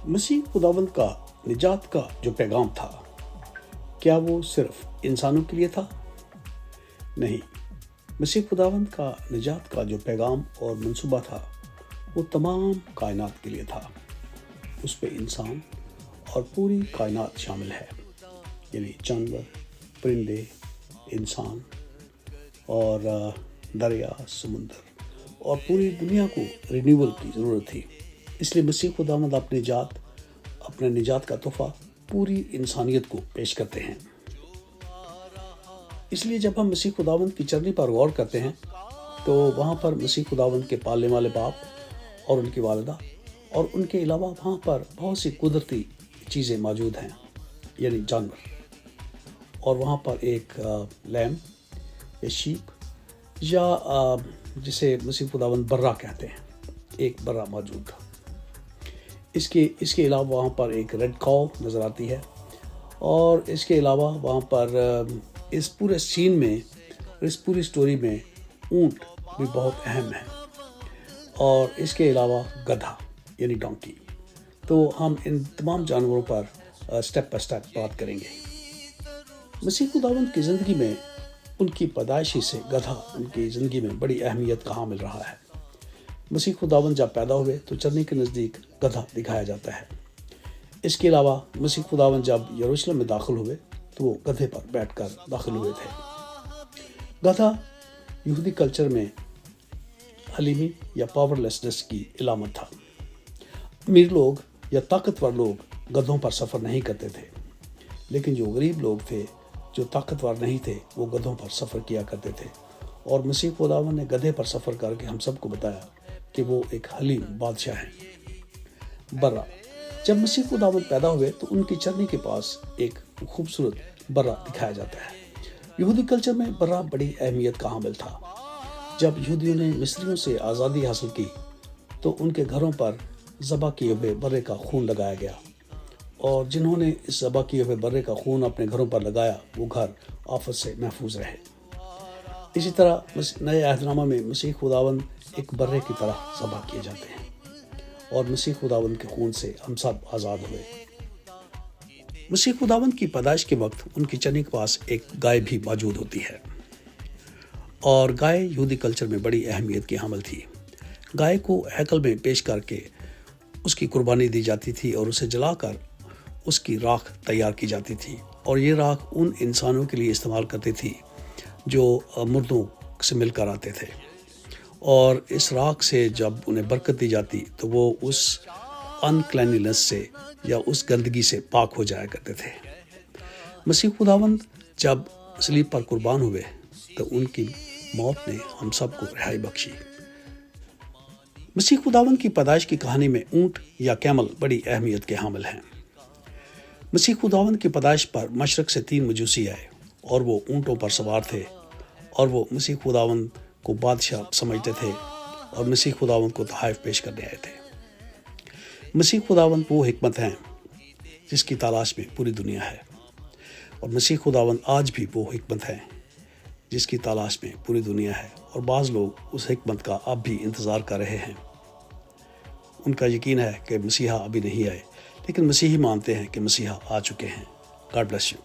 مسیح خداوند کا نجات کا جو پیغام تھا، کیا وہ صرف انسانوں کے لیے تھا؟ نہیں، مسیح خداوند کا نجات کا جو پیغام اور منصوبہ تھا وہ تمام کائنات کے لیے تھا۔ اس پہ انسان اور پوری کائنات شامل ہے، یعنی جانور، پرندے، انسان اور دریا، سمندر اور پوری دنیا کو رینیول کی ضرورت تھی۔ اس لیے مسیح خداوند اپنے نجات کا تحفہ پوری انسانیت کو پیش کرتے ہیں۔ اس لیے جب ہم مسیح خداوند کی چرنی پر غور کرتے ہیں تو وہاں پر مسیح خداوند کے پالنے والے باپ اور ان کی والدہ اور ان کے علاوہ وہاں پر بہت سی قدرتی چیزیں موجود ہیں، یعنی جانور، اور وہاں پر ایک لیم یا شیپ یا جسے مسیح خداوند برہ کہتے ہیں، ایک برہ موجود تھا۔ اس کے علاوہ وہاں پر ایک ریڈ کاؤ نظر آتی ہے، اور اس کے علاوہ وہاں پر اس پورے سین میں، اس پوری سٹوری میں اونٹ بھی بہت اہم ہے، اور اس کے علاوہ گدھا یعنی ڈونکی۔ تو ہم ان تمام جانوروں پر سٹیپ بائی سٹیپ بات کریں گے۔ مسیح خداوند کی زندگی میں ان کی پیدائشی سے گدھا ان کی زندگی میں بڑی اہمیت کا حامل رہا ہے۔ مسیح خداوند جب پیدا ہوئے تو چرنی کے نزدیک گدھا دکھایا جاتا ہے۔ اس کے علاوہ مسیح خداوند جب یروشلم میں داخل ہوئے تو وہ گدھے پر بیٹھ کر داخل ہوئے تھے۔ گدھا یہودی کلچر میں حلیمی یا پاور لیسنس کی علامت تھا۔ امیر لوگ یا طاقتور لوگ گدھوں پر سفر نہیں کرتے تھے، لیکن جو غریب لوگ تھے، جو طاقتور نہیں تھے، وہ گدھوں پر سفر کیا کرتے تھے۔ اور مسیح خداوند نے گدھے پر سفر کر کے ہم سب کو بتایا کہ وہ ایک حلیم بادشاہ ہیں۔ برہ، جب مسیح خداوند پیدا ہوئے تو ان کی چرنی کے پاس ایک خوبصورت برہ دکھایا جاتا ہے۔ یہودی کلچر میں برہ بڑی اہمیت کا حامل تھا۔ جب یہودیوں نے مصریوں سے آزادی حاصل کی تو ان کے گھروں پر ذبح کیے ہوئے برے کا خون لگایا گیا، اور جنہوں نے اس ذبح کیے ہوئے برے کا خون اپنے گھروں پر لگایا وہ گھر آفت سے محفوظ رہے۔ اسی طرح نئے عہد نامہ میں مسیح خداوند ایک برے کی طرح ذبح کیے جاتے ہیں، اور مسیح خداوند کے خون سے ہم سب آزاد ہوئے۔ مسیح خداوند کی پیدائش کے وقت ان کی چرنی کے پاس ایک گائے بھی موجود ہوتی ہے، اور گائے یہودی کلچر میں بڑی اہمیت کی حامل تھی۔ گائے کو ہیکل میں پیش کر کے اس کی قربانی دی جاتی تھی، اور اسے جلا کر اس کی راکھ تیار کی جاتی تھی، اور یہ راکھ ان انسانوں کے لیے استعمال کرتی تھی جو مردوں سے مل کر آتے تھے، اور اس راکھ سے جب انہیں برکت دی جاتی تو وہ اس انکلینینس سے یا اس گندگی سے پاک ہو جایا کرتے تھے۔ مسیح خداوند جب صلیب پر قربان ہوئے تو ان کی موت نے ہم سب کو رہائی بخشی۔ مسیح خداوند کی پیدائش کی کہانی میں اونٹ یا کیمل بڑی اہمیت کے حامل ہیں۔ مسیح خداوند کی پیدائش پر مشرق سے 3 مجوسی آئے، اور وہ اونٹوں پر سوار تھے، اور وہ مسیح خداوند کو بادشاہ سمجھتے تھے اور مسیح خداوند کو تحائف پیش کرنے آئے تھے۔ مسیح خداوند وہ حکمت ہیں جس کی تلاش میں پوری دنیا ہے، اور مسیح خداوند آج بھی وہ حکمت ہیں جس کی تلاش میں پوری دنیا ہے، اور بعض لوگ اس حکمت کا اب بھی انتظار کر رہے ہیں۔ ان کا یقین ہے کہ مسیحا ابھی نہیں آئے، لیکن مسیحی مانتے ہیں کہ مسیحا آ چکے ہیں۔ God bless you.